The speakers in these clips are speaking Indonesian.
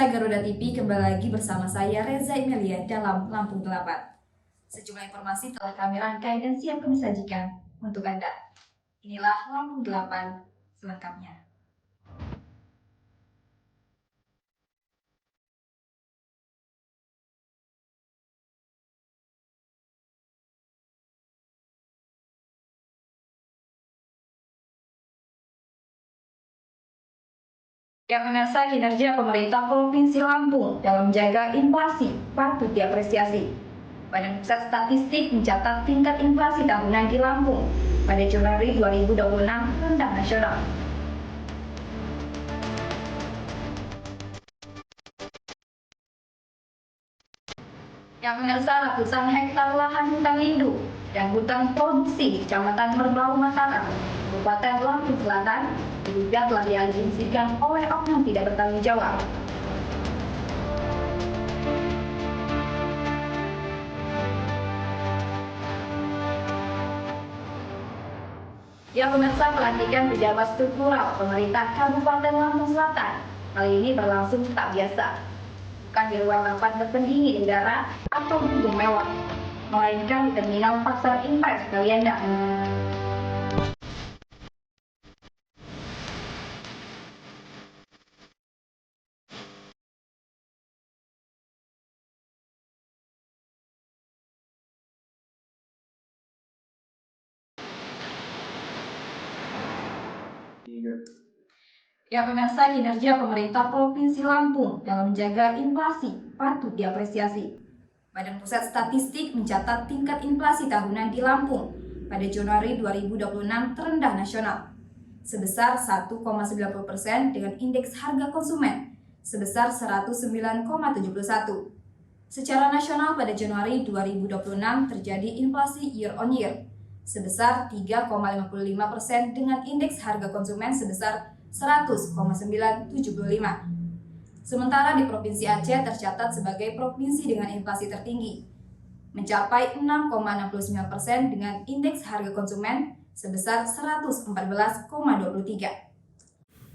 Pemirsa Garuda TV, kembali lagi bersama saya Reza Imelia dalam Lampung 8. Sejumlah informasi telah kami rangkai dan siap kami sajikan untuk Anda. Inilah Lampung 8 selengkapnya. Yang mengasah kinerja pemerintah Provinsi Lampung dalam menjaga inflasi patut diapresiasi. Badan Pusat Statistik mencatat tingkat inflasi tahunan di Lampung pada Januari 2026 rendah nasional. Yang mengasah ratusan hektar lahan hutan lindung dan hutan produksi di Kecamatan Merbau Mataram, Kabupaten Lampung Selatan, juga telah dialihkan oleh oknum tidak bertanggung jawab. Yang pemirsa pelantikan pejabat struktural pemerintah Kabupaten Lampung Selatan kali ini berlangsung tak biasa. Bukan di ruang rapat berpendingin udara atau gedung mewah, melainkan di terminal Pasar Impres Kalianda. Yang pemirsa kinerja pemerintah Provinsi Lampung dalam menjaga inflasi patut diapresiasi. Badan Pusat Statistik mencatat tingkat inflasi tahunan di Lampung pada Januari 2026 terendah nasional, sebesar 1,90% dengan indeks harga konsumen sebesar 109,71. Secara nasional pada Januari 2026 terjadi inflasi year on year sebesar 3,55% dengan indeks harga konsumen sebesar 100,975. Sementara di Provinsi Aceh tercatat sebagai provinsi dengan inflasi tertinggi, mencapai 6,69% dengan indeks harga konsumen sebesar 114,23.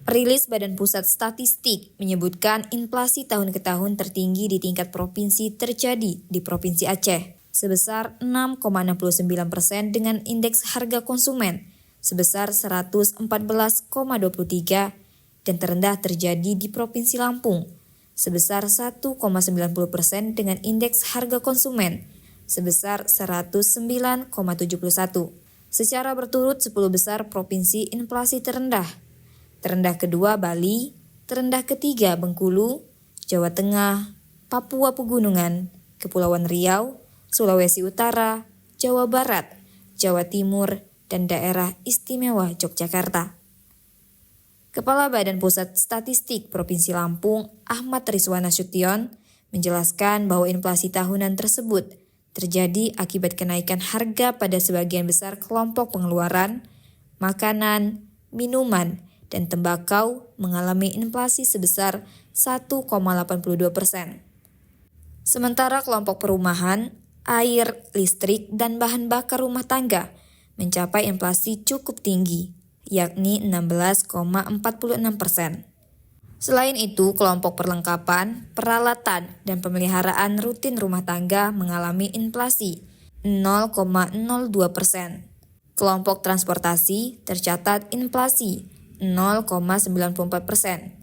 Rilis Badan Pusat Statistik menyebutkan inflasi tahun ke tahun tertinggi di tingkat provinsi terjadi di Provinsi Aceh, sebesar 6,69% dengan indeks harga konsumen sebesar 114,23 dan terendah terjadi di Provinsi Lampung, sebesar 1,90% dengan indeks harga konsumen sebesar 109,71. Secara berturut 10 besar provinsi inflasi terendah. Terendah kedua Bali, terendah ketiga Bengkulu, Jawa Tengah, Papua Pegunungan, Kepulauan Riau, Sulawesi Utara, Jawa Barat, Jawa Timur, dan Daerah Istimewa Yogyakarta. Kepala Badan Pusat Statistik Provinsi Lampung, Ahmad Rizwan Nasution, menjelaskan bahwa inflasi tahunan tersebut terjadi akibat kenaikan harga pada sebagian besar kelompok pengeluaran, makanan, minuman, dan tembakau mengalami inflasi sebesar 1,82%. Sementara kelompok perumahan, air, listrik, dan bahan bakar rumah tangga mencapai inflasi cukup tinggi, yakni 16,46%. Selain itu, kelompok perlengkapan, peralatan, dan pemeliharaan rutin rumah tangga mengalami inflasi 0,02%. Kelompok transportasi tercatat inflasi 0,94%.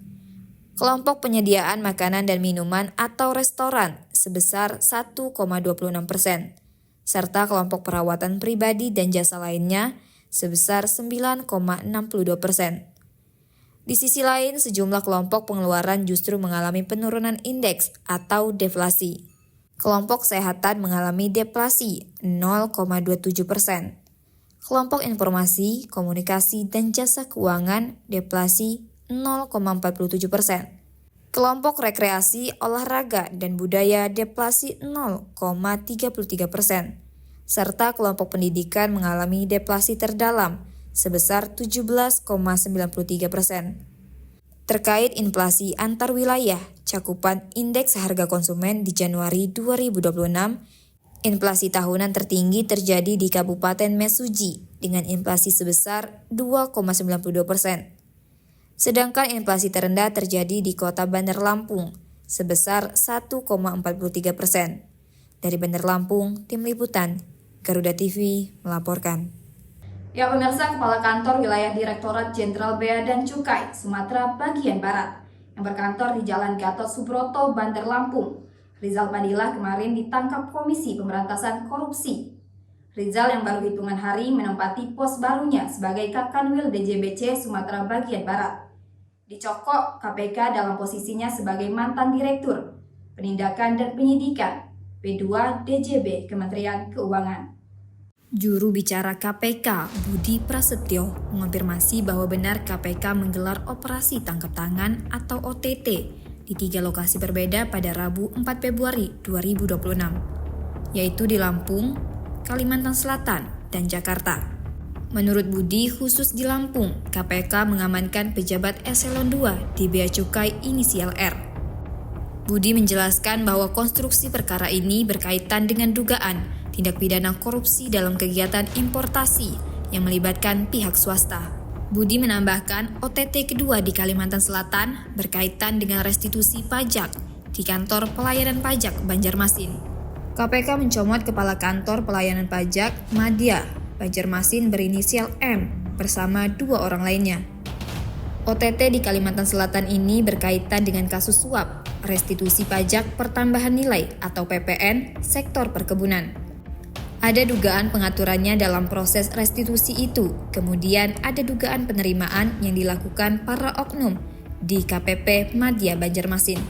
Kelompok penyediaan makanan dan minuman atau restoran sebesar 1,26%. Serta kelompok perawatan pribadi dan jasa lainnya sebesar 9,62%. Di sisi lain, sejumlah kelompok pengeluaran justru mengalami penurunan indeks atau deflasi. Kelompok kesehatan mengalami deflasi 0,27%. Kelompok informasi, komunikasi, dan jasa keuangan deflasi 0,47%. Kelompok rekreasi, olahraga, dan budaya deflasi 0,33%. Serta kelompok pendidikan mengalami deflasi terdalam sebesar 17,93%. Terkait inflasi antar wilayah, cakupan indeks harga konsumen di Januari 2026, inflasi tahunan tertinggi terjadi di Kabupaten Mesuji dengan inflasi sebesar 2,92%. Sedangkan inflasi terendah terjadi di Kota Bandar Lampung sebesar 1,43%. Dari Bandar Lampung, Tim Liputan, Garuda TV melaporkan. Ya pemirsa, Kepala Kantor Wilayah Direktorat Jenderal Bea dan Cukai Sumatera Bagian Barat yang berkantor di Jalan Gatot Subroto, Bandar Lampung, Rizal Padilla kemarin ditangkap Komisi Pemberantasan Korupsi. Rizal yang baru hitungan hari menempati pos barunya sebagai Kakanwil DJBC Sumatera Bagian Barat. Dicokok KPK dalam posisinya sebagai mantan Direktur Penindakan dan Penyidikan P2 DJB Kementerian Keuangan. Juru bicara KPK, Budi Prasetyo, mengonfirmasi bahwa benar KPK menggelar operasi tangkap tangan atau OTT di 3 lokasi berbeda pada Rabu 4 Februari 2026, yaitu di Lampung, Kalimantan Selatan, dan Jakarta. Menurut Budi, khusus di Lampung, KPK mengamankan pejabat eselon 2 di Bea Cukai inisial R. Budi menjelaskan bahwa konstruksi perkara ini berkaitan dengan dugaan tindak pidana korupsi dalam kegiatan importasi yang melibatkan pihak swasta. Budi menambahkan OTT kedua di Kalimantan Selatan berkaitan dengan restitusi pajak di Kantor Pelayanan Pajak Banjarmasin. KPK mencomot Kepala Kantor Pelayanan Pajak Madya Banjarmasin berinisial M bersama 2 orang lainnya. OTT di Kalimantan Selatan ini berkaitan dengan kasus suap restitusi pajak pertambahan nilai atau PPN sektor perkebunan. Ada dugaan pengaturannya dalam proses restitusi itu, kemudian ada dugaan penerimaan yang dilakukan para oknum di KPP Madya Banjarmasin.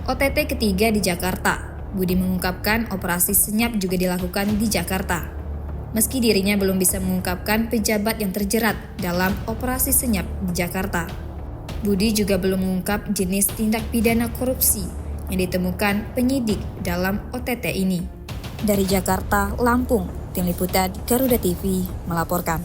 OTT ketiga di Jakarta, Budi mengungkapkan operasi senyap juga dilakukan di Jakarta. Meski dirinya belum bisa mengungkapkan pejabat yang terjerat dalam operasi senyap di Jakarta. Budi juga belum mengungkap jenis tindak pidana korupsi yang ditemukan penyidik dalam OTT ini. Dari Jakarta, Lampung, Tim Liputan Garuda TV melaporkan.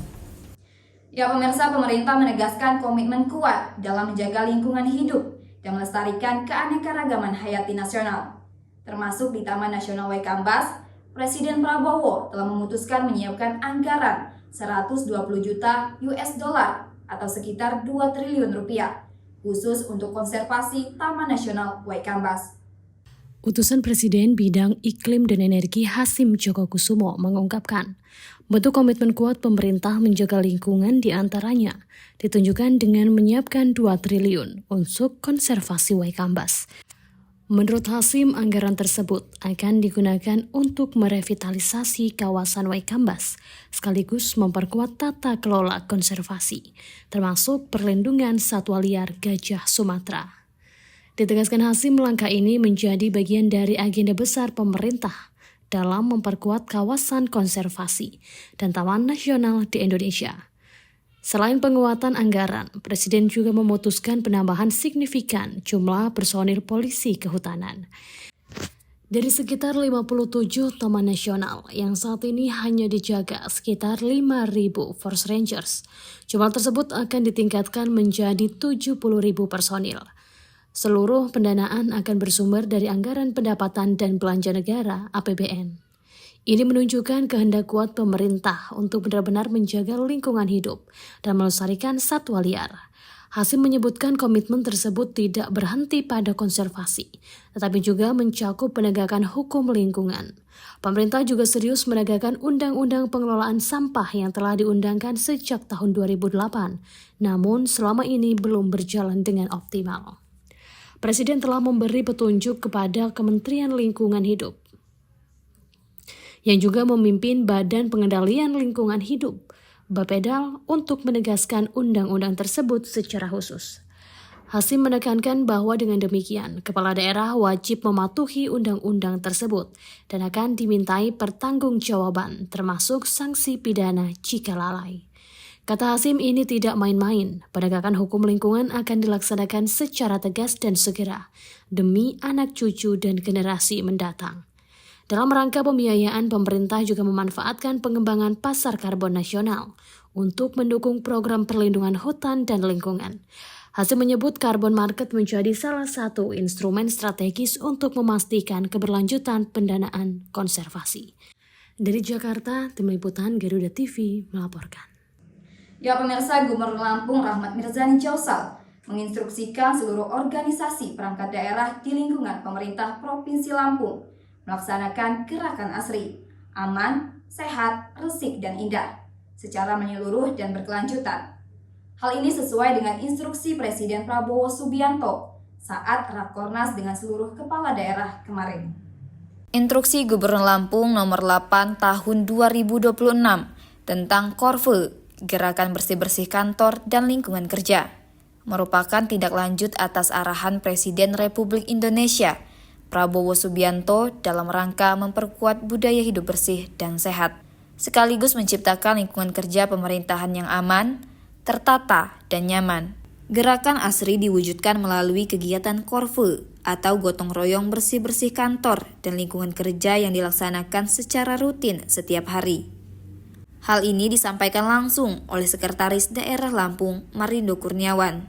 Ya pemirsa, pemerintah menegaskan komitmen kuat dalam menjaga lingkungan hidup dan melestarikan keanekaragaman hayati nasional. Termasuk di Taman Nasional Waikambas, Presiden Prabowo telah memutuskan menyiapkan anggaran 120 juta US dollar atau sekitar 2 triliun rupiah khusus untuk konservasi Taman Nasional Waikambas. Utusan Presiden Bidang Iklim dan Energi Hasim Djoko Kusumo mengungkapkan, bentuk komitmen kuat pemerintah menjaga lingkungan diantaranya ditunjukkan dengan menyiapkan 2 triliun untuk konservasi Waikambas. Menurut Hasim, anggaran tersebut akan digunakan untuk merevitalisasi kawasan Waikambas, sekaligus memperkuat tata kelola konservasi, termasuk perlindungan satwa liar gajah Sumatera. Ditegaskan Hasim, langkah ini menjadi bagian dari agenda besar pemerintah dalam memperkuat kawasan konservasi dan taman nasional di Indonesia. Selain penguatan anggaran, Presiden juga memutuskan penambahan signifikan jumlah personil polisi kehutanan. Dari sekitar 57 taman nasional yang saat ini hanya dijaga sekitar 5.000 Force Rangers, jumlah tersebut akan ditingkatkan menjadi 70.000 personil. Seluruh pendanaan akan bersumber dari anggaran pendapatan dan belanja negara (APBN). Ini menunjukkan kehendak kuat pemerintah untuk benar-benar menjaga lingkungan hidup dan melestarikan satwa liar. Hasim menyebutkan komitmen tersebut tidak berhenti pada konservasi, tetapi juga mencakup penegakan hukum lingkungan. Pemerintah juga serius menegakkan Undang-Undang Pengelolaan Sampah yang telah diundangkan sejak tahun 2008, namun selama ini belum berjalan dengan optimal. Presiden telah memberi petunjuk kepada Kementerian Lingkungan Hidup yang juga memimpin Badan Pengendalian Lingkungan Hidup, Bapedal, untuk menegaskan undang-undang tersebut secara khusus. Hasim menekankan bahwa dengan demikian, kepala daerah wajib mematuhi undang-undang tersebut dan akan dimintai pertanggungjawaban, termasuk sanksi pidana jika lalai. Kata Hasim, ini tidak main-main. Penegakan hukum lingkungan akan dilaksanakan secara tegas dan segera demi anak cucu dan generasi mendatang. Dalam rangka pembiayaan, pemerintah juga memanfaatkan pengembangan pasar karbon nasional untuk mendukung program perlindungan hutan dan lingkungan. Hasim menyebut carbon market menjadi salah satu instrumen strategis untuk memastikan keberlanjutan pendanaan konservasi. Dari Jakarta, Tim Liputan Garuda TV melaporkan. Ya pemirsa, Gubernur Lampung Rahmat Mirzani Jausal menginstruksikan seluruh organisasi perangkat daerah di lingkungan pemerintah Provinsi Lampung melaksanakan gerakan ASRI, aman, sehat, resik, dan indah, secara menyeluruh dan berkelanjutan. Hal ini sesuai dengan instruksi Presiden Prabowo Subianto saat Rakornas dengan seluruh kepala daerah kemarin. Instruksi Gubernur Lampung nomor 8 tahun 2026 tentang Korve, Gerakan Bersih-Bersih Kantor dan Lingkungan Kerja, merupakan tindak lanjut atas arahan Presiden Republik Indonesia Prabowo Subianto dalam rangka memperkuat budaya hidup bersih dan sehat, sekaligus menciptakan lingkungan kerja pemerintahan yang aman, tertata, dan nyaman. Gerakan ASRI diwujudkan melalui kegiatan Korve atau gotong royong bersih-bersih kantor dan lingkungan kerja yang dilaksanakan secara rutin setiap hari. Hal ini disampaikan langsung oleh Sekretaris Daerah Lampung, Marindo Kurniawan,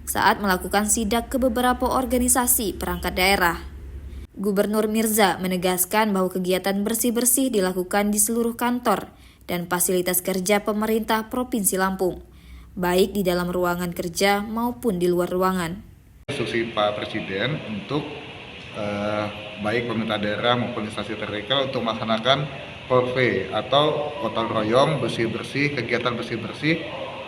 saat melakukan sidak ke beberapa organisasi perangkat daerah. Gubernur Mirza menegaskan bahwa kegiatan bersih-bersih dilakukan di seluruh kantor dan fasilitas kerja pemerintah Provinsi Lampung, baik di dalam ruangan kerja maupun di luar ruangan. Instruksi Pak Presiden untuk baik pemerintah daerah maupun instansi terkait untuk melaksanakan Korve atau gotong royong bersih-bersih, kegiatan bersih-bersih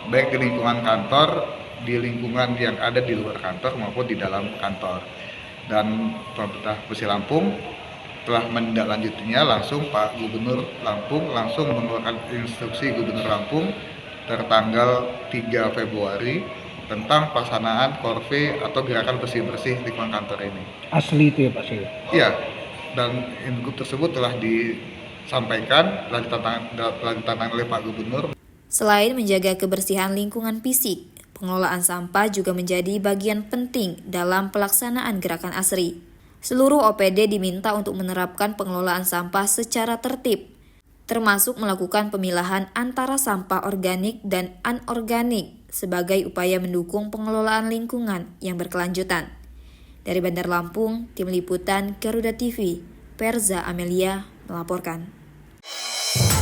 baik di lingkungan kantor, di lingkungan yang ada di luar kantor maupun di dalam kantor. Dan pemerintah Provinsi Lampung telah menindaklanjutinya langsung. Pak Gubernur Lampung langsung mengeluarkan instruksi Gubernur Lampung tertanggal 3 Februari tentang pelaksanaan Korve atau gerakan bersih-bersih lingkungan kantor ini. Asli itu ya Pak Syed? Iya, dan input tersebut telah disampaikan, telah ditantang oleh Pak Gubernur. Selain menjaga kebersihan lingkungan fisik, pengelolaan sampah juga menjadi bagian penting dalam pelaksanaan gerakan ASRI. Seluruh OPD diminta untuk menerapkan pengelolaan sampah secara tertib, termasuk melakukan pemilahan antara sampah organik dan anorganik sebagai upaya mendukung pengelolaan lingkungan yang berkelanjutan. Dari Bandar Lampung, Tim Liputan Garuda TV, Perza Amelia melaporkan.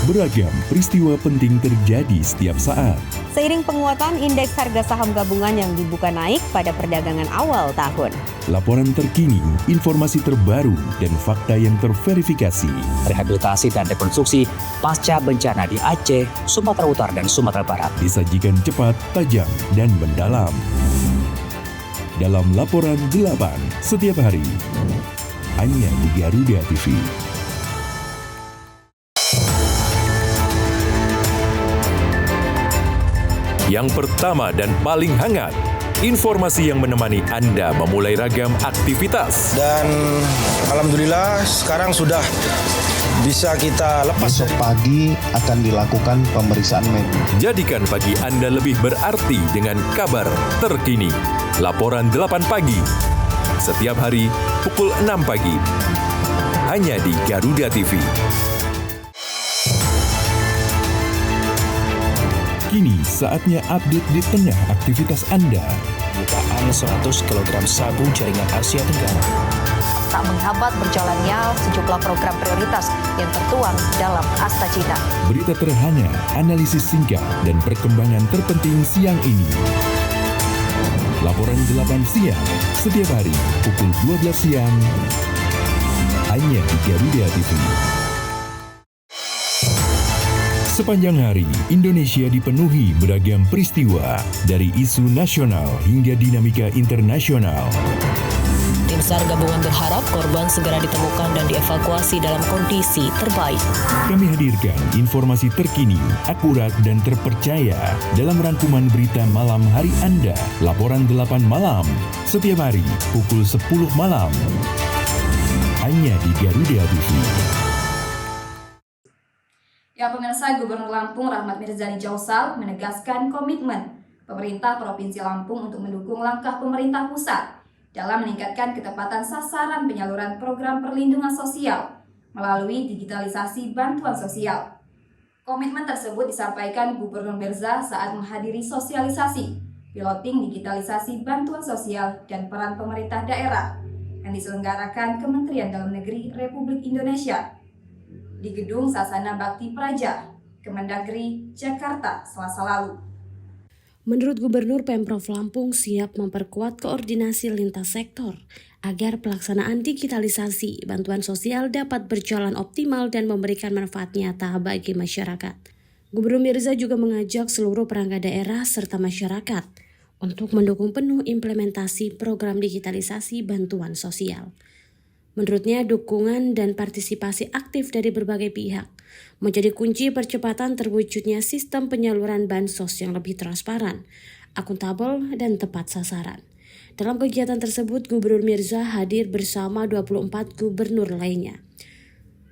Beragam peristiwa penting terjadi setiap saat. Seiring penguatan indeks harga saham gabungan yang dibuka naik pada perdagangan awal tahun. Laporan terkini, informasi terbaru, dan fakta yang terverifikasi. Rehabilitasi dan rekonstruksi pasca bencana di Aceh, Sumatera Utara, dan Sumatera Barat. Disajikan cepat, tajam, dan mendalam. Dalam Laporan 8 setiap hari. Hanya di Garuda TV. Yang pertama dan paling hangat, informasi yang menemani Anda memulai ragam aktivitas. Dan alhamdulillah sekarang sudah bisa kita lepas. Besok pagi akan dilakukan pemeriksaan medis. Jadikan pagi Anda lebih berarti dengan kabar terkini. Laporan 8 pagi, setiap hari pukul 6 pagi. Hanya di Garuda TV. Kini saatnya update di tengah aktivitas Anda. Bukaan 100 kg sabu jaringan Asia Tenggara. Tak menghambat berjalannya sejumlah program prioritas yang tertuang dalam Asta Cita. Berita terhangat, analisis singkat, dan perkembangan terpenting siang ini. Laporan 8 siang, setiap hari pukul 12 siang. Hanya di Garuda TV. Sepanjang hari, Indonesia dipenuhi beragam peristiwa, dari isu nasional hingga dinamika internasional. Tim SAR gabungan berharap korban segera ditemukan dan dievakuasi dalam kondisi terbaik. Kami hadirkan informasi terkini, akurat, dan terpercaya dalam rangkuman berita malam hari Anda. Laporan 8 malam, setiap hari pukul 10 malam. Hanya di Garuda TV. Ya, pemirsa, Gubernur Lampung Rahmat Mirzani Jausal menegaskan komitmen pemerintah Provinsi Lampung untuk mendukung langkah pemerintah pusat dalam meningkatkan ketepatan sasaran penyaluran program perlindungan sosial melalui digitalisasi bantuan sosial. Komitmen tersebut disampaikan Gubernur Mirza saat menghadiri sosialisasi piloting digitalisasi bantuan sosial dan peran pemerintah daerah yang diselenggarakan Kementerian Dalam Negeri Republik Indonesia di Gedung Sasana Bakti Praja, Kemendagri, Jakarta, Selasa lalu. Menurut Gubernur Pemprov Lampung siap memperkuat koordinasi lintas sektor agar pelaksanaan digitalisasi bantuan sosial dapat berjalan optimal dan memberikan manfaat nyata bagi masyarakat. Gubernur Mirza juga mengajak seluruh perangkat daerah serta masyarakat untuk mendukung penuh implementasi program digitalisasi bantuan sosial. Menurutnya, dukungan dan partisipasi aktif dari berbagai pihak menjadi kunci percepatan terwujudnya sistem penyaluran bansos yang lebih transparan, akuntabel, dan tepat sasaran. Dalam kegiatan tersebut, Gubernur Mirza hadir bersama 24 gubernur lainnya.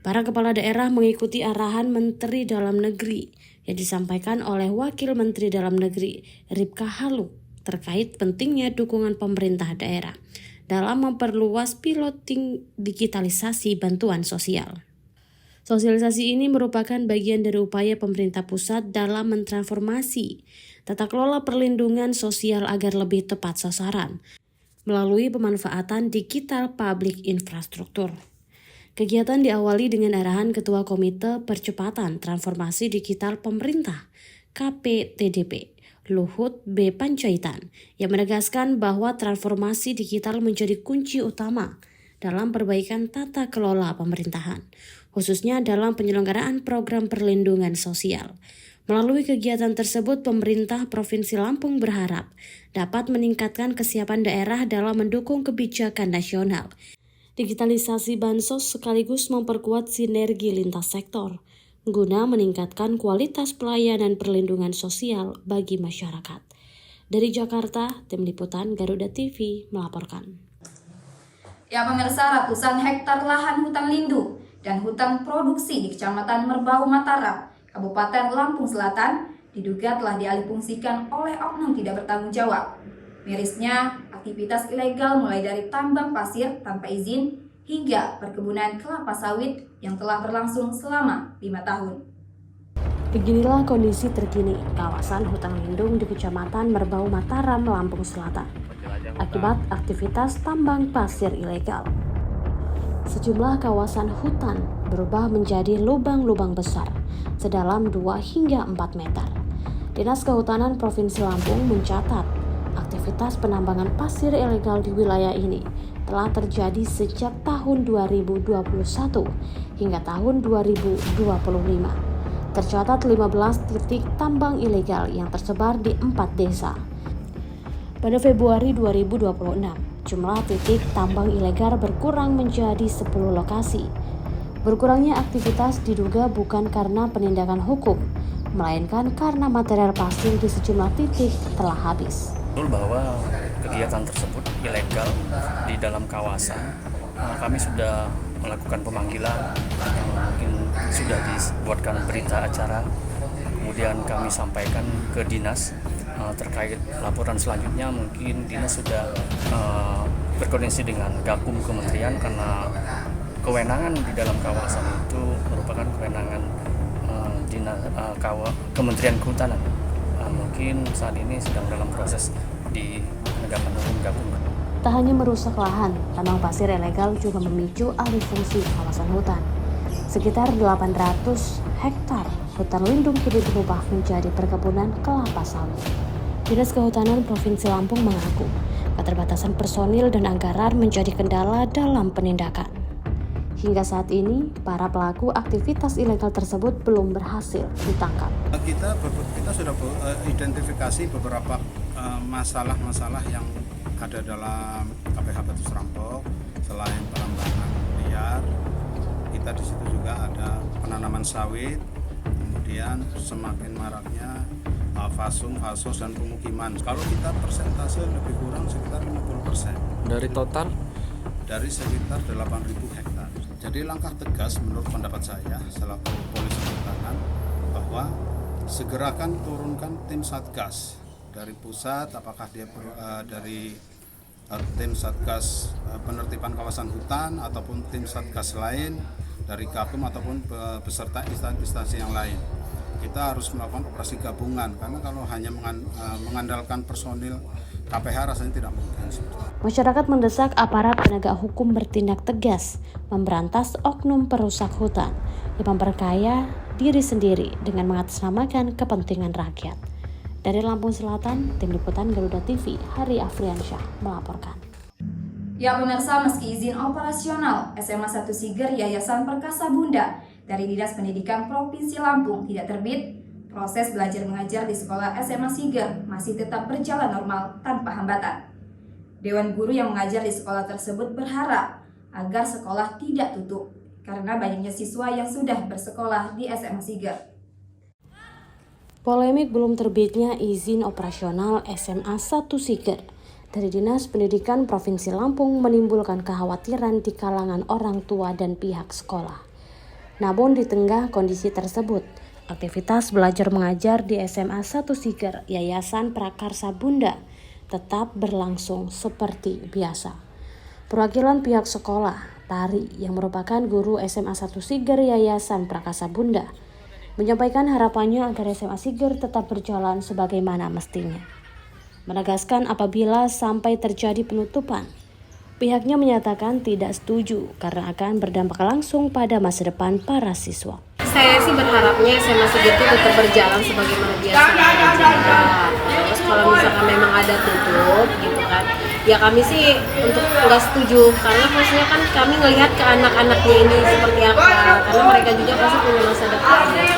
Para kepala daerah mengikuti arahan Menteri Dalam Negeri yang disampaikan oleh Wakil Menteri Dalam Negeri, Ripka Halu, terkait pentingnya dukungan pemerintah daerah dalam memperluas piloting digitalisasi bantuan sosial. Sosialisasi ini merupakan bagian dari upaya pemerintah pusat dalam mentransformasi tata kelola perlindungan sosial agar lebih tepat sasaran melalui pemanfaatan digital public infrastruktur. Kegiatan diawali dengan arahan Ketua Komite Percepatan Transformasi Digital Pemerintah KPTDP, Luhut B. Panjaitan, yang menegaskan bahwa transformasi digital menjadi kunci utama dalam perbaikan tata kelola pemerintahan, khususnya dalam penyelenggaraan program perlindungan sosial. Melalui kegiatan tersebut, pemerintah Provinsi Lampung berharap dapat meningkatkan kesiapan daerah dalam mendukung kebijakan nasional. Digitalisasi bansos sekaligus memperkuat sinergi lintas sektor, guna meningkatkan kualitas pelayanan perlindungan sosial bagi masyarakat. Dari Jakarta, Tim Liputan Garuda TV melaporkan. Ya pemirsa, ratusan hektar lahan hutan lindung dan hutan produksi di Kecamatan Merbau Mataram, Kabupaten Lampung Selatan, diduga telah dialihfungsikan oleh oknum tidak bertanggung jawab. Mirisnya, aktivitas ilegal mulai dari tambang pasir tanpa izin hingga perkebunan kelapa sawit yang telah berlangsung selama 5 tahun. Beginilah kondisi terkini kawasan hutan lindung di Kecamatan Merbau Mataram, Lampung Selatan, akibat aktivitas tambang pasir ilegal. Sejumlah kawasan hutan berubah menjadi lubang-lubang besar sedalam 2 hingga 4 meter. Dinas Kehutanan Provinsi Lampung mencatat aktivitas penambangan pasir ilegal di wilayah ini telah terjadi sejak tahun 2021 hingga tahun 2025. Tercatat 15 titik tambang ilegal yang tersebar di 4 desa. Pada Februari 2026, jumlah titik tambang ilegal berkurang menjadi 10 lokasi. Berkurangnya aktivitas diduga bukan karena penindakan hukum, melainkan karena material pasir di sejumlah titik telah habis. Betul bahwa kegiatan tersebut ilegal di dalam kawasan. Kami sudah melakukan pemanggilan, mungkin sudah dibuatkan berita acara, kemudian kami sampaikan ke dinas terkait laporan selanjutnya. Mungkin dinas sudah berkoordinasi dengan Gakum Kementerian karena kewenangan di dalam kawasan itu merupakan kewenangan Kementerian Kehutanan. Mungkin saat ini sedang dalam proses di penegakan hukum Gakum. Tak hanya merusak lahan, tambang pasir ilegal juga memicu alih fungsi kawasan hutan. Sekitar 800 hektar hutan lindung kini berubah menjadi perkebunan kelapa sawit. Dinas Kehutanan Provinsi Lampung mengaku keterbatasan personil dan anggaran menjadi kendala dalam penindakan. Hingga saat ini, para pelaku aktivitas ilegal tersebut belum berhasil ditangkap. Kita sudah identifikasi beberapa masalah-masalah yang ada dalam KPH Batu Serampok. Selain penambangan liar, kita di situ juga ada penanaman sawit, kemudian semakin maraknya fasos dan pemukiman. Kalau kita persentase lebih kurang sekitar 50%. Dari total? Dari sekitar 8.000 hektar. Jadi langkah tegas menurut pendapat saya selaku polisi kehutanan bahwa segerakan turunkan tim satgas dari pusat, apakah dia dari tim satgas penertiban kawasan hutan ataupun tim satgas lain dari Gakum ataupun beserta instansi yang lain. Kita harus melakukan operasi gabungan karena kalau hanya mengandalkan personil KPH rasanya tidak mungkin. Masyarakat mendesak aparat penegak hukum bertindak tegas memberantas oknum perusak hutan yang memperkaya diri sendiri dengan mengatasnamakan kepentingan rakyat. Dari Lampung Selatan, Tim Liputan Garuda TV, Hari Afriansyah melaporkan. Ya pemirsa, meski izin operasional SMA 1 Siger Yayasan Perkasa Bunda dari Dinas Pendidikan Provinsi Lampung tidak terbit, proses belajar mengajar di sekolah SMA Siger masih tetap berjalan normal tanpa hambatan. Dewan guru yang mengajar di sekolah tersebut berharap agar sekolah tidak tutup karena banyaknya siswa yang sudah bersekolah di SMA Siger. Polemik belum terbitnya izin operasional SMA 1 Siger dari Dinas Pendidikan Provinsi Lampung menimbulkan kekhawatiran di kalangan orang tua dan pihak sekolah. Namun di tengah kondisi tersebut, aktivitas belajar mengajar di SMA 1 Siger Yayasan Prakarsa Bunda tetap berlangsung seperti biasa. Perwakilan pihak sekolah, Tari, yang merupakan guru SMA 1 Siger Yayasan Prakarsa Bunda, menyampaikan harapannya agar SMA Siger tetap berjalan sebagaimana mestinya. Menegaskan apabila sampai terjadi penutupan, pihaknya menyatakan tidak setuju karena akan berdampak langsung pada masa depan para siswa. Saya sih berharapnya SMA Siger itu tetap berjalan sebagaimana biasa. Terus kalau misalkan memang ada tutup gitu kan, ya kami sih untuk nggak setuju karena maksudnya kan kami ngelihat ke anak-anaknya ini seperti apa, karena mereka juga pasti punya masa depan. Aja sih.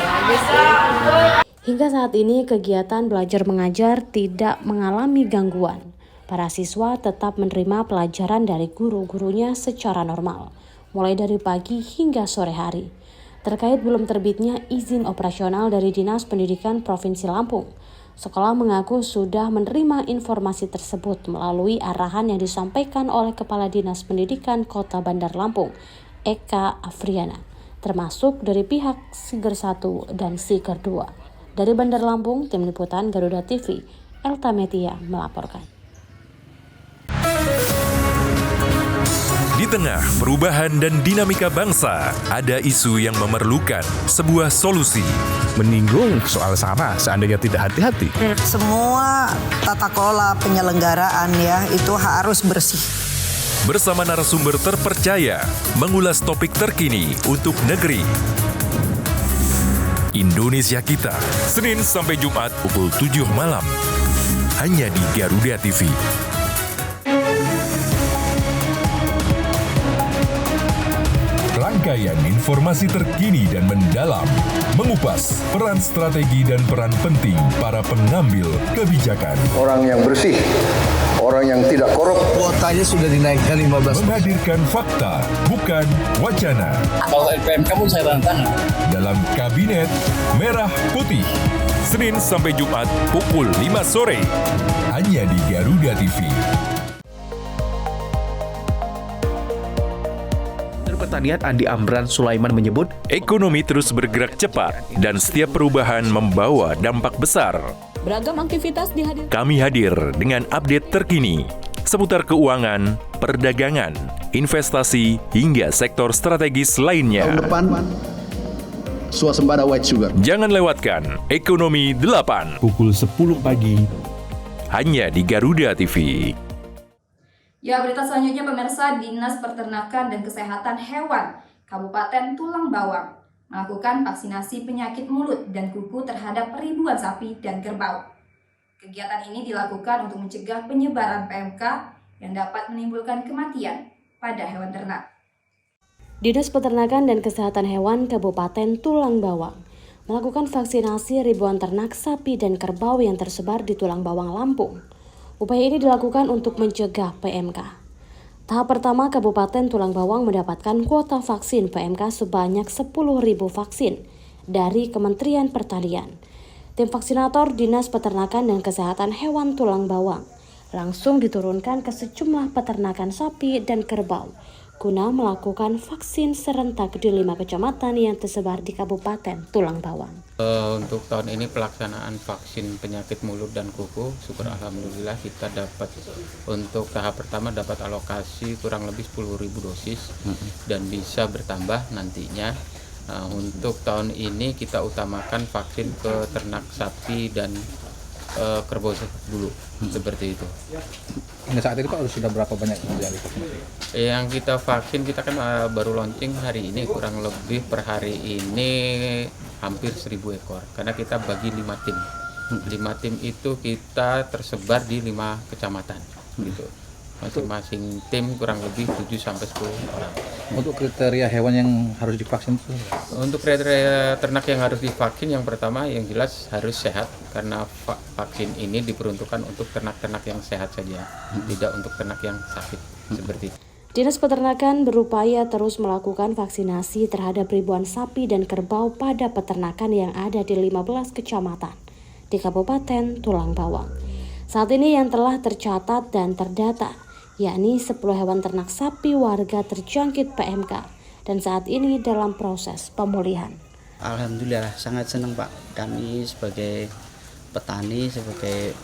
Hingga saat ini kegiatan belajar mengajar tidak mengalami gangguan. Para siswa tetap menerima pelajaran dari guru-gurunya secara normal, mulai dari pagi hingga sore hari. Terkait belum terbitnya izin operasional dari Dinas Pendidikan Provinsi Lampung, sekolah mengaku sudah menerima informasi tersebut melalui arahan yang disampaikan oleh Kepala Dinas Pendidikan Kota Bandar Lampung, Eka Afriana, termasuk dari pihak Siger 1 dan Siger 2. Dari Bandar Lampung, Tim Liputan Garuda TV, Elta Metia melaporkan. Di tengah perubahan dan dinamika bangsa, ada isu yang memerlukan sebuah solusi. Menyinggung soal SARA seandainya tidak hati-hati. Semua tata kelola penyelenggaraan ya itu harus bersih. Bersama narasumber terpercaya, mengulas topik terkini untuk negeri. Indonesia Kita, Senin sampai Jumat pukul 7 malam. Hanya di Garuda TV. Rangkaian informasi terkini dan mendalam, mengupas peran strategi dan peran penting para pengambil kebijakan. Orang yang bersih, orang yang tidak korup. Kuotanya sudah dinaikkan 15%. Menghadirkan fakta, bukan wacana. Kalau LPMK pun saya tantang. Dalam Kabinet Merah Putih, Senin sampai Jumat pukul 5 sore. Hanya di Garuda TV. Pertanian Andi Amran Sulaiman menyebut, ekonomi terus bergerak cepat dan setiap perubahan membawa dampak besar. Beragam aktivitas dihadirkan. Kami hadir dengan update terkini seputar keuangan, perdagangan, investasi, hingga sektor strategis lainnya. Tahun depan, swasembada white sugar. Jangan lewatkan Ekonomi 8 pukul 10 pagi. hanya di Garuda TV. Ya, berita selanjutnya pemirsa, Dinas Peternakan dan Kesehatan Hewan Kabupaten Tulang Bawang melakukan vaksinasi penyakit mulut dan kuku terhadap ribuan sapi dan kerbau. Kegiatan ini dilakukan untuk mencegah penyebaran PMK yang dapat menimbulkan kematian pada hewan ternak. Dinas Peternakan dan Kesehatan Hewan Kabupaten Tulang Bawang melakukan vaksinasi ribuan ternak sapi dan kerbau yang tersebar di Tulang Bawang, Lampung. Upaya ini dilakukan untuk mencegah PMK. Tahap pertama, Kabupaten Tulang Bawang mendapatkan kuota vaksin PMK sebanyak 10.000 vaksin dari Kementerian Pertanian. Tim vaksinator Dinas Peternakan dan Kesehatan Hewan Tulang Bawang langsung diturunkan ke sejumlah peternakan sapi dan kerbau guna melakukan vaksin serentak di 5 kecamatan yang tersebar di Kabupaten Tulang Bawang. Untuk tahun ini pelaksanaan vaksin penyakit mulut dan kuku, syukur alhamdulillah kita dapat untuk tahap pertama dapat alokasi kurang lebih 10.000 dosis dan bisa bertambah nantinya. Untuk tahun ini kita utamakan vaksin ke ternak sapi dan kerbau dulu, seperti itu. Hingga saat ini Pak sudah berapa banyak yang kita vaksin? Kita kan baru launching hari ini, kurang lebih per hari ini hampir 1.000 ekor karena kita bagi 5 tim. 5 tim itu kita tersebar di 5 kecamatan gitu. Masing-masing tim kurang lebih 7-10 orang. Untuk kriteria hewan yang harus divaksin itu? Untuk kriteria ternak yang harus divaksin, yang pertama yang jelas harus sehat, karena vaksin ini diperuntukkan untuk ternak-ternak yang sehat saja, tidak untuk ternak yang sakit seperti itu. Dinas Peternakan berupaya terus melakukan vaksinasi terhadap ribuan sapi dan kerbau pada peternakan yang ada di 15 kecamatan di Kabupaten Tulang Bawang. Saat ini yang telah tercatat dan terdata yakni 10 hewan ternak sapi warga terjangkit PMK dan saat ini dalam proses pemulihan. Alhamdulillah sangat senang Pak, kami sebagai petani, sebagai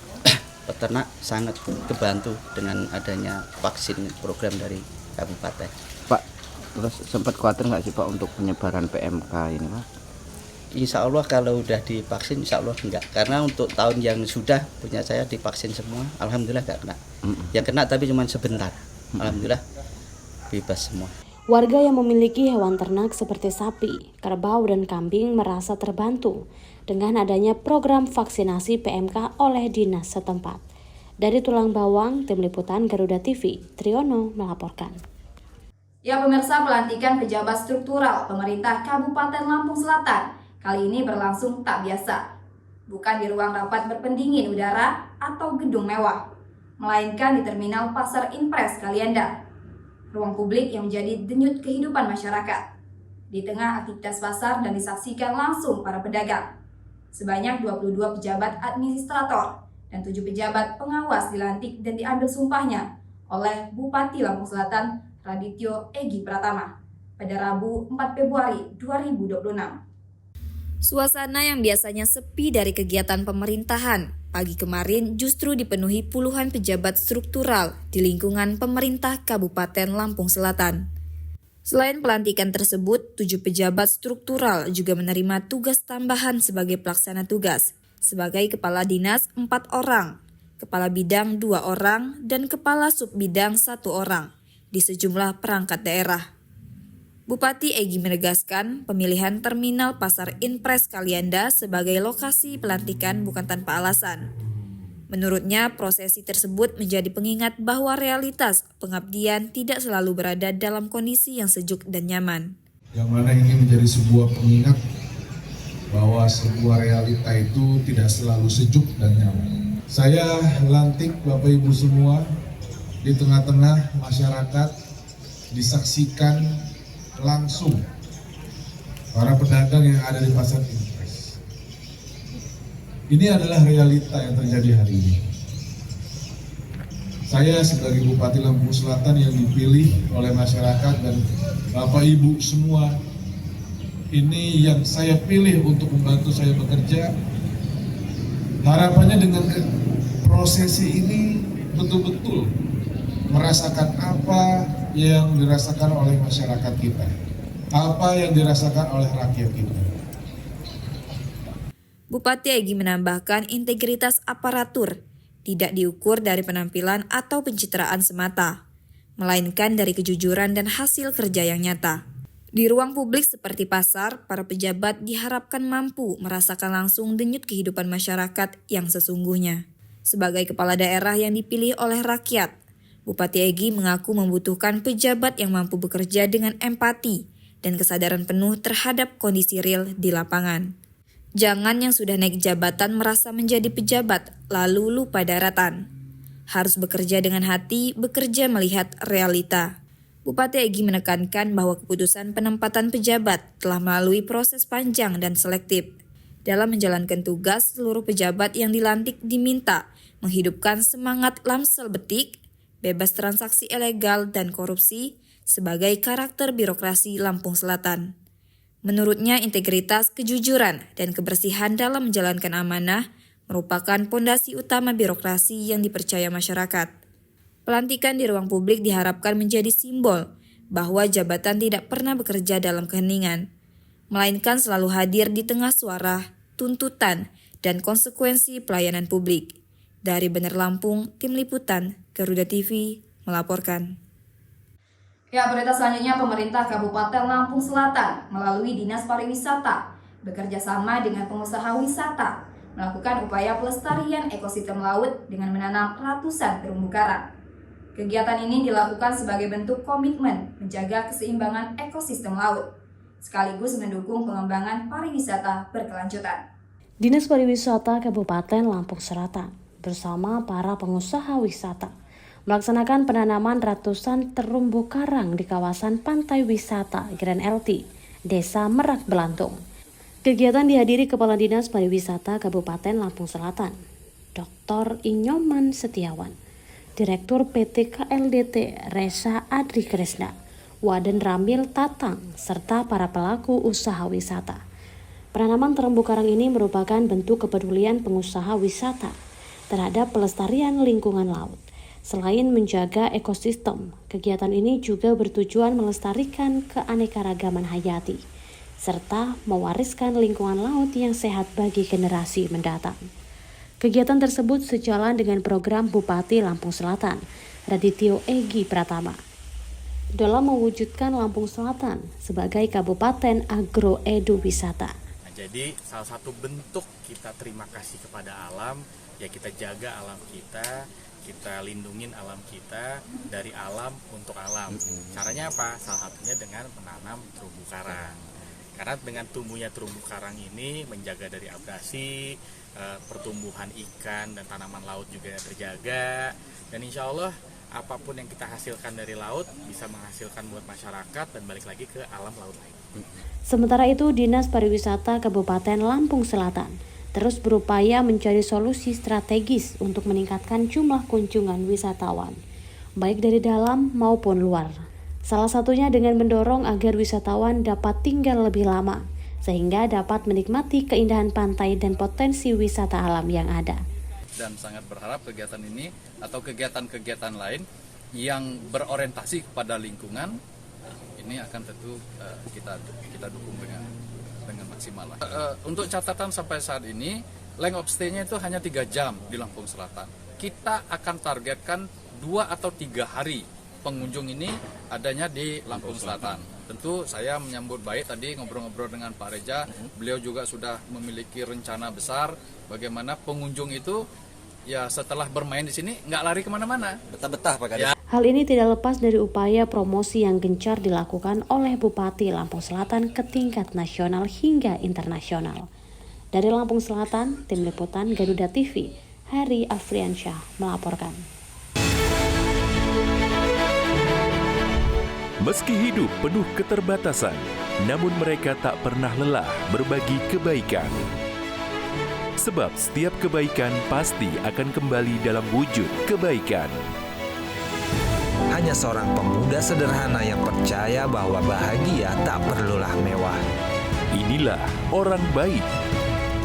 peternak sangat kebantu dengan adanya vaksin program dari kabupaten. Pak, terus sempat khawatir nggak sih Pak untuk penyebaran PMK ini Pak? Insya Allah kalau udah divaksin insya Allah enggak, karena untuk tahun yang sudah punya saya divaksin semua, alhamdulillah enggak kena. Ya kena tapi cuma sebentar, alhamdulillah bebas semua. Warga yang memiliki hewan ternak seperti sapi, kerbau, dan kambing merasa terbantu dengan adanya program vaksinasi PMK oleh dinas setempat. Dari Tulang Bawang, Tim Liputan Garuda TV, Triono melaporkan. Ya pemirsa, pelantikan pejabat struktural pemerintah Kabupaten Lampung Selatan kali ini berlangsung tak biasa. Bukan di ruang rapat berpendingin udara atau gedung mewah, melainkan di Terminal Pasar Impres Kalianda. Ruang publik yang menjadi denyut kehidupan masyarakat. Di tengah aktivitas pasar dan disaksikan langsung para pedagang. Sebanyak 22 pejabat administrator dan 7 pejabat pengawas dilantik dan diambil sumpahnya oleh Bupati Lampung Selatan Radityo Egi Pratama pada Rabu 4 Februari 2026. Suasana yang biasanya sepi dari kegiatan pemerintahan, pagi kemarin justru dipenuhi puluhan pejabat struktural di lingkungan pemerintah Kabupaten Lampung Selatan. Selain pelantikan tersebut, 7 pejabat struktural juga menerima tugas tambahan sebagai pelaksana tugas, sebagai kepala dinas 4 orang, kepala bidang 2 orang, dan kepala subbidang 1 orang di sejumlah perangkat daerah. Bupati Egi menegaskan pemilihan Terminal Pasar Impres Kalianda sebagai lokasi pelantikan bukan tanpa alasan. Menurutnya, prosesi tersebut menjadi pengingat bahwa realitas pengabdian tidak selalu berada dalam kondisi yang sejuk dan nyaman. Yang mana ini menjadi sebuah pengingat bahwa sebuah realita itu tidak selalu sejuk dan nyaman. Saya lantik Bapak Ibu semua di tengah-tengah masyarakat, disaksikan langsung para pedagang yang ada di Pasar Impres. Ini adalah realita yang terjadi hari ini. Saya sebagai Bupati Lampung Selatan yang dipilih oleh masyarakat dan Bapak Ibu semua, ini yang saya pilih untuk membantu saya bekerja. Harapannya dengan prosesi ini betul-betul merasakan apa yang dirasakan oleh masyarakat kita, apa yang dirasakan oleh rakyat kita. Bupati Egi menambahkan integritas aparatur tidak diukur dari penampilan atau pencitraan semata, melainkan dari kejujuran dan hasil kerja yang nyata. Di ruang publik seperti pasar, para pejabat diharapkan mampu merasakan langsung denyut kehidupan masyarakat yang sesungguhnya. Sebagai kepala daerah yang dipilih oleh rakyat, Bupati Egi mengaku membutuhkan pejabat yang mampu bekerja dengan empati dan kesadaran penuh terhadap kondisi real di lapangan. Jangan yang sudah naik jabatan merasa menjadi pejabat lalu lupa daratan. Harus bekerja dengan hati, bekerja melihat realita. Bupati Egi menekankan bahwa keputusan penempatan pejabat telah melalui proses panjang dan selektif. Dalam menjalankan tugas, seluruh pejabat yang dilantik diminta menghidupkan semangat Lamsel Betik, bebas transaksi ilegal dan korupsi sebagai karakter birokrasi Lampung Selatan. Menurutnya, integritas, kejujuran, dan kebersihan dalam menjalankan amanah merupakan pondasi utama birokrasi yang dipercaya masyarakat. Pelantikan di ruang publik diharapkan menjadi simbol bahwa jabatan tidak pernah bekerja dalam keheningan, melainkan selalu hadir di tengah suara, tuntutan, dan konsekuensi pelayanan publik. Dari Bener Lampung, Tim Liputan Garuda TV melaporkan. Ya, berita selanjutnya, pemerintah Kabupaten Lampung Selatan melalui Dinas Pariwisata bekerja sama dengan pengusaha wisata melakukan upaya pelestarian ekosistem laut dengan menanam ratusan terumbu karang. Kegiatan ini dilakukan sebagai bentuk komitmen menjaga keseimbangan ekosistem laut, sekaligus mendukung pengembangan pariwisata berkelanjutan. Dinas Pariwisata Kabupaten Lampung Selatan bersama para pengusaha wisata melaksanakan penanaman ratusan terumbu karang di kawasan pantai wisata Grand LT, Desa Merak Belantung. Kegiatan dihadiri Kepala Dinas Pariwisata Kabupaten Lampung Selatan, Dr. Inyoman Setiawan, Direktur PT KLDT Resa Adri Kresna, Waden Ramil Tatang, serta para pelaku usaha wisata. Penanaman terumbu karang ini merupakan bentuk kepedulian pengusaha wisata terhadap pelestarian lingkungan laut. Selain menjaga ekosistem, kegiatan ini juga bertujuan melestarikan keanekaragaman hayati, serta mewariskan lingkungan laut yang sehat bagi generasi mendatang. Kegiatan tersebut sejalan dengan program Bupati Lampung Selatan, Radityo Egi Pratama, dalam mewujudkan Lampung Selatan sebagai Kabupaten Agro Edu Wisata. Jadi salah satu bentuk kita terima kasih kepada alam, ya kita jaga alam kita lindungin alam kita dari alam untuk alam. Caranya apa? Salah satunya dengan menanam terumbu karang. Karena dengan tumbuhnya terumbu karang ini menjaga dari abrasi, pertumbuhan ikan dan tanaman laut juga terjaga. Dan insya Allah apapun yang kita hasilkan dari laut bisa menghasilkan buat masyarakat dan balik lagi ke alam laut lain. Sementara itu, Dinas Pariwisata Kabupaten Lampung Selatan terus berupaya mencari solusi strategis untuk meningkatkan jumlah kunjungan wisatawan, baik dari dalam maupun luar. Salah satunya dengan mendorong agar wisatawan dapat tinggal lebih lama, sehingga dapat menikmati keindahan pantai dan potensi wisata alam yang ada. Dan sangat berharap kegiatan ini atau kegiatan-kegiatan lain yang berorientasi kepada lingkungan ini akan tentu kita dukung dengan maksimal. Untuk catatan sampai saat ini, length of stay-nya itu hanya 3 jam di Lampung Selatan. Kita akan targetkan 2 atau 3 hari pengunjung ini adanya di Lampung Selatan. Tentu saya menyambut baik tadi ngobrol-ngobrol dengan Pak Reja, beliau juga sudah memiliki rencana besar bagaimana pengunjung itu ya setelah bermain di sini nggak lari kemana-mana. Betah-betah Pak Kades. Hal ini tidak lepas dari upaya promosi yang gencar dilakukan oleh Bupati Lampung Selatan ke tingkat nasional hingga internasional. Dari Lampung Selatan, Tim Liputan Garuda TV, Hari Afriansyah melaporkan. Meski hidup penuh keterbatasan, namun mereka tak pernah lelah berbagi kebaikan. Sebab setiap kebaikan pasti akan kembali dalam wujud kebaikan. Hanya seorang pemuda sederhana yang percaya bahwa bahagia tak perlulah mewah. Inilah orang baik,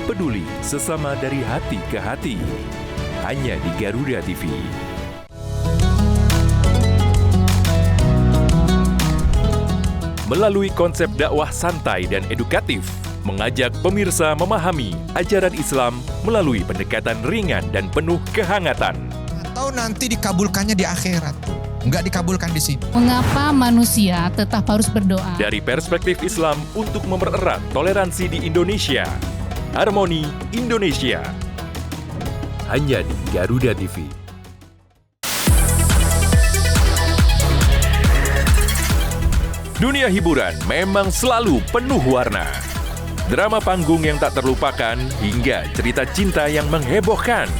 peduli sesama dari hati ke hati. Hanya di Garuda TV. Melalui konsep dakwah santai dan edukatif, mengajak pemirsa memahami ajaran Islam melalui pendekatan ringan dan penuh kehangatan. Atau nanti dikabulkannya di akhirat, nggak dikabulkan di sini. Mengapa manusia tetap harus berdoa? Dari perspektif Islam untuk mempererat toleransi di Indonesia, Harmoni Indonesia. Hanya di Garuda TV. Dunia hiburan memang selalu penuh warna. Drama panggung yang tak terlupakan hingga cerita cinta yang menghebohkan.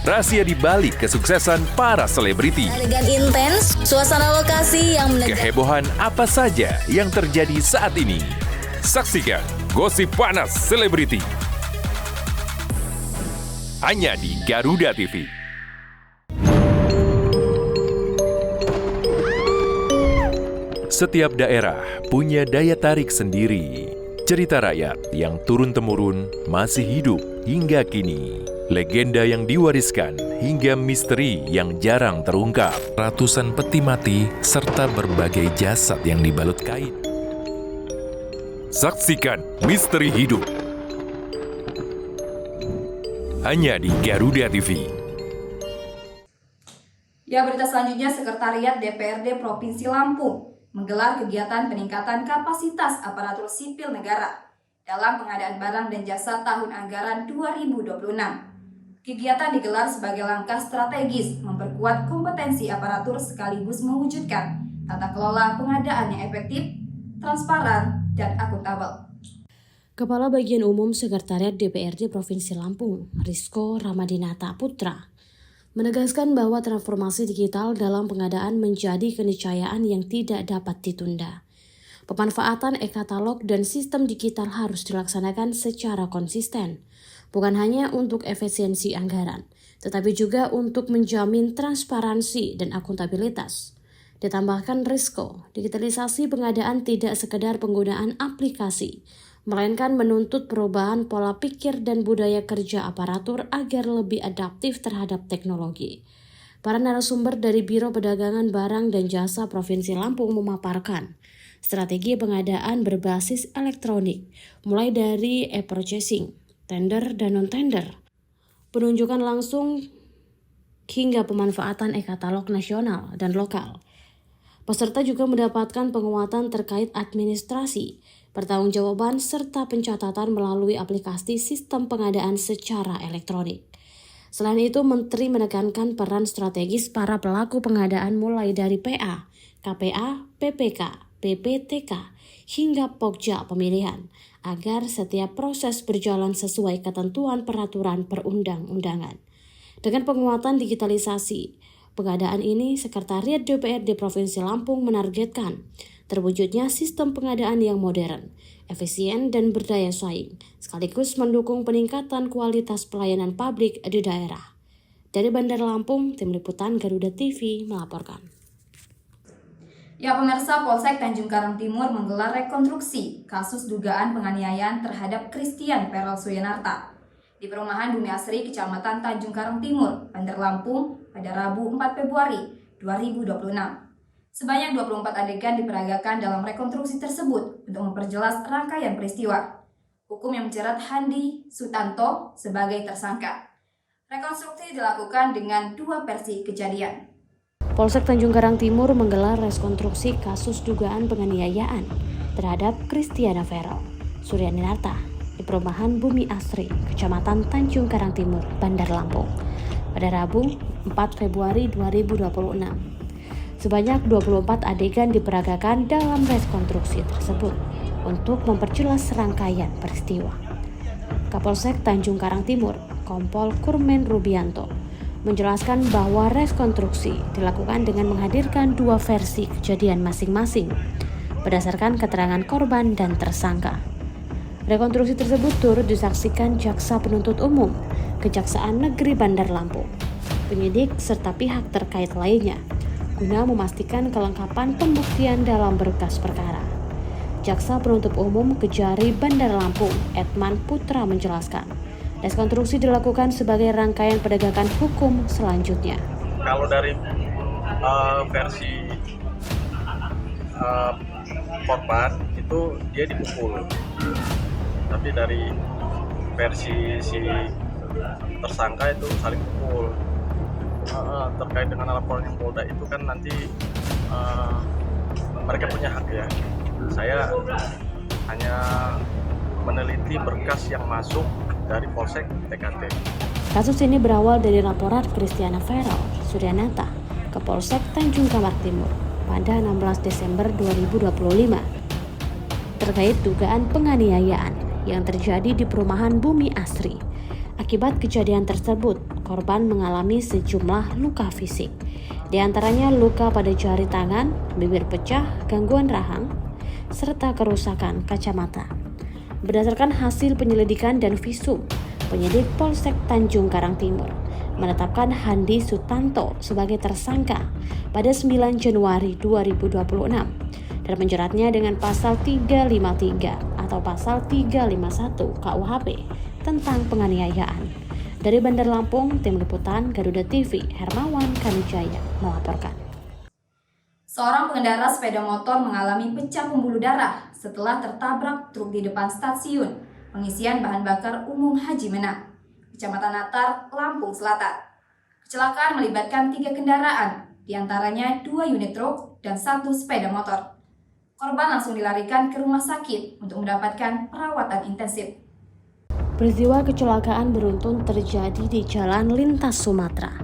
Rahasia di balik kesuksesan para selebriti. Adegan intens, suasana lokasi yang menegangkan. Kehebohan apa saja yang terjadi saat ini. Saksikan Gosip Panas Selebriti. Hanya di Garuda TV. Setiap daerah punya daya tarik sendiri. Cerita rakyat yang turun-temurun masih hidup hingga kini. Legenda yang diwariskan hingga misteri yang jarang terungkap. Ratusan peti mati serta berbagai jasad yang dibalut kain. Saksikan misteri hidup. Hanya di Garuda TV. Ya, berita selanjutnya, Sekretariat DPRD Provinsi Lampung menggelar kegiatan peningkatan kapasitas aparatur sipil negara. dalam pengadaan barang dan jasa tahun anggaran 2026. Kegiatan digelar sebagai langkah strategis memperkuat kompetensi aparatur sekaligus mewujudkan tata kelola pengadaan yang efektif, transparan, dan akuntabel. Kepala Bagian Umum Sekretariat DPRD Provinsi Lampung, Rizko Ramadinata Putra, menegaskan bahwa transformasi digital dalam pengadaan menjadi keniscayaan yang tidak dapat ditunda. Pemanfaatan e-katalog dan sistem digital harus dilaksanakan secara konsisten, bukan hanya untuk efisiensi anggaran, tetapi juga untuk menjamin transparansi dan akuntabilitas. Ditambahkan Rizko, digitalisasi pengadaan tidak sekedar penggunaan aplikasi, melainkan menuntut perubahan pola pikir dan budaya kerja aparatur agar lebih adaptif terhadap teknologi. Para narasumber dari Biro Perdagangan Barang dan Jasa Provinsi Lampung memaparkan strategi pengadaan berbasis elektronik, mulai dari e-purchasing, tender dan non-tender, penunjukan langsung hingga pemanfaatan e-katalog nasional dan lokal. Peserta juga mendapatkan penguatan terkait administrasi, pertanggungjawaban serta pencatatan melalui aplikasi sistem pengadaan secara elektronik. Selain itu, Menteri menekankan peran strategis para pelaku pengadaan mulai dari PA, KPA, PPK, PPTK, hingga Pokja pemilihan, agar setiap proses berjalan sesuai ketentuan peraturan perundang-undangan. Dengan penguatan digitalisasi pengadaan ini, Sekretariat DPRD Provinsi Lampung menargetkan terwujudnya sistem pengadaan yang modern, efisien, dan berdaya saing, sekaligus mendukung peningkatan kualitas pelayanan publik di daerah. Dari Bandar Lampung, Tim Liputan Garuda TV melaporkan. Ya pemirsa, Polsek Tanjung Karang Timur menggelar rekonstruksi kasus dugaan penganiayaan terhadap Christian Perel Suyanarta di perumahan Bumi Asri, Kecamatan Tanjung Karang Timur, Bandar Lampung pada Rabu 4 Februari 2026. Sebanyak 24 adegan diperagakan dalam rekonstruksi tersebut untuk memperjelas rangkaian peristiwa hukum yang menjerat Handi Sutanto sebagai tersangka. Rekonstruksi dilakukan dengan dua versi kejadian. Polsek Tanjung Karang Timur menggelar rekonstruksi kasus dugaan penganiayaan terhadap Christiana Perel Suyanarta di perumahan Bumi Asri, Kecamatan Tanjung Karang Timur, Bandar Lampung, pada Rabu 4 Februari 2026. Sebanyak 24 adegan diperagakan dalam rekonstruksi tersebut untuk memperjelas rangkaian peristiwa. Kapolsek Tanjung Karang Timur, Kompol Kurmen Rubianto, menjelaskan bahwa rekonstruksi dilakukan dengan menghadirkan dua versi kejadian masing-masing berdasarkan keterangan korban dan tersangka. Rekonstruksi tersebut turut disaksikan Jaksa Penuntut Umum, Kejaksaan Negeri Bandar Lampung, penyidik serta pihak terkait lainnya, guna memastikan kelengkapan pembuktian dalam berkas perkara. Jaksa Penuntut Umum Kejari Bandar Lampung, Edman Putra menjelaskan, rekonstruksi dilakukan sebagai rangkaian penegakan hukum selanjutnya. Kalau dari versi korban itu dia dipukul, tapi dari versi si tersangka itu saling pukul. Terkait dengan laporan yang Polda itu kan nanti mereka punya hak ya. Saya hanya meneliti berkas yang masuk dari Polsek TKT. Kasus ini berawal dari laporan Christiana Perel Suyanarta ke Polsek Tanjung Karang Timur pada 16 Desember 2025 terkait dugaan penganiayaan yang terjadi di perumahan Bumi Asri. Akibat kejadian tersebut, korban mengalami sejumlah luka fisik, di antaranya luka pada jari tangan, bibir pecah, gangguan rahang, serta kerusakan kacamata. Berdasarkan hasil penyelidikan dan visum, penyidik Polsek Tanjung Karang Timur menetapkan Handi Sutanto sebagai tersangka pada 9 Januari 2026 dan menjeratnya dengan pasal 353 atau pasal 351 KUHP tentang penganiayaan. Dari Bandar Lampung, Tim Liputan Garuda TV, Hermawan Kanujaya melaporkan. Seorang pengendara sepeda motor mengalami pecah pembuluh darah setelah tertabrak truk di depan stasiun pengisian bahan bakar umum Haji Menang, Kecamatan Natar, Lampung Selatan. Kecelakaan melibatkan 3 kendaraan, diantaranya 2 unit truk dan 1 sepeda motor. Korban langsung dilarikan ke rumah sakit untuk mendapatkan perawatan intensif. Peristiwa kecelakaan beruntun terjadi di Jalan Lintas Sumatera,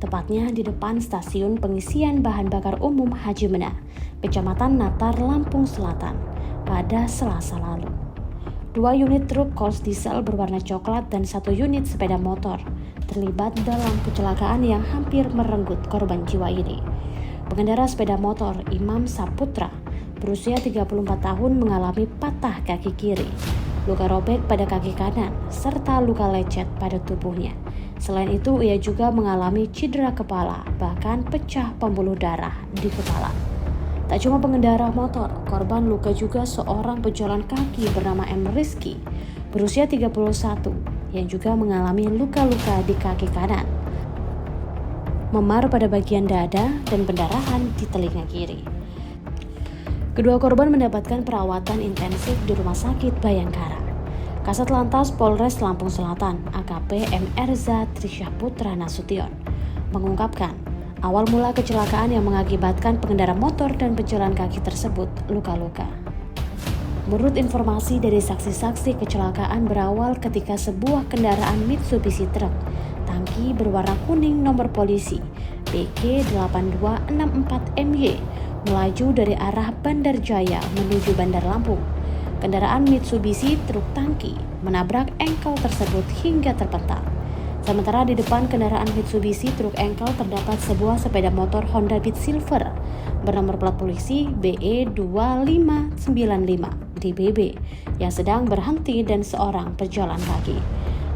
tepatnya di depan stasiun pengisian bahan bakar umum Haji Mena, Kecamatan Natar, Lampung Selatan, pada Selasa lalu. 2 unit truk Coles diesel berwarna coklat dan 1 unit sepeda motor terlibat dalam kecelakaan yang hampir merenggut korban jiwa ini. Pengendara sepeda motor Imam Saputra berusia 34 tahun mengalami patah kaki kiri, luka robek pada kaki kanan, serta luka lecet pada tubuhnya. Selain itu, ia juga mengalami cedera kepala, bahkan pecah pembuluh darah di kepala. Tak cuma pengendara motor, korban luka juga seorang pejalan kaki bernama M. Rizky, berusia 31, yang juga mengalami luka-luka di kaki kanan, memar pada bagian dada, dan pendarahan di telinga kiri. Kedua korban mendapatkan perawatan intensif di Rumah Sakit Bayangkara. Kasat Lantas Polres Lampung Selatan, AKP M. Erza Trisyaputra Nasution, mengungkapkan awal mula kecelakaan yang mengakibatkan pengendara motor dan pejalan kaki tersebut luka-luka. Menurut informasi dari saksi-saksi, kecelakaan berawal ketika sebuah kendaraan Mitsubishi truk tangki berwarna kuning nomor polisi BG8264MY melaju dari arah Bandar Jaya menuju Bandar Lampung. Kendaraan Mitsubishi truk tangki menabrak engkel tersebut hingga terpental. Sementara di depan kendaraan Mitsubishi truk engkel terdapat sebuah sepeda motor Honda Beat Silver bernomor plat polisi BE2595 DBB yang sedang berhenti dan seorang pejalan kaki.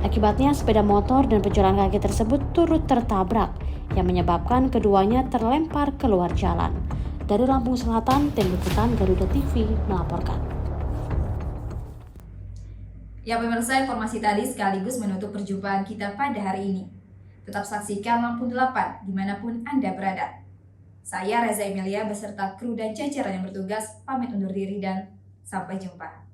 Akibatnya sepeda motor dan pejalan kaki tersebut turut tertabrak yang menyebabkan keduanya terlempar keluar jalan. Dari Lampung Selatan, Tim Liputan Garuda TV melaporkan. Ya pemirsa, informasi tadi sekaligus menutup perjumpaan kita pada hari ini. Tetap saksikan Lampung 8 dimanapun Anda berada. Saya Reza Emilia beserta kru dan jajaran yang bertugas pamit undur diri dan sampai jumpa.